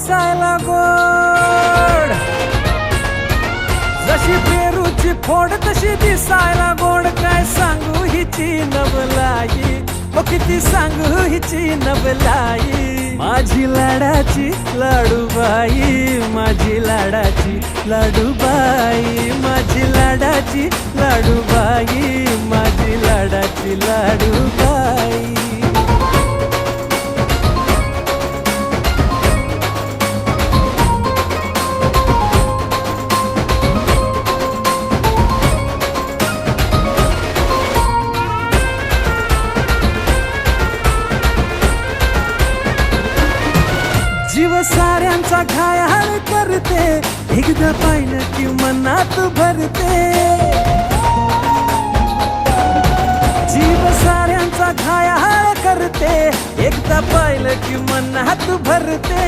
दिसायला गोड, जशी पेरूची फोड तशी दिसायला गोड. काय सांगू हिची नवलाई, ओ किती सांगू हिची नवलाई. माझी लाडाची लाडूबाई, माझी लाडाची लाडूबाई, माझी लाडाची लाडूबाई, माझी लाडाची लाडूबाई. जीव साऱ्यांचा घायाळ करते, एकदा पाहिलं की मनात भरते. जीव साऱ्यांचा घायाळ करते, एकदा पाहिलं की मनात भरते.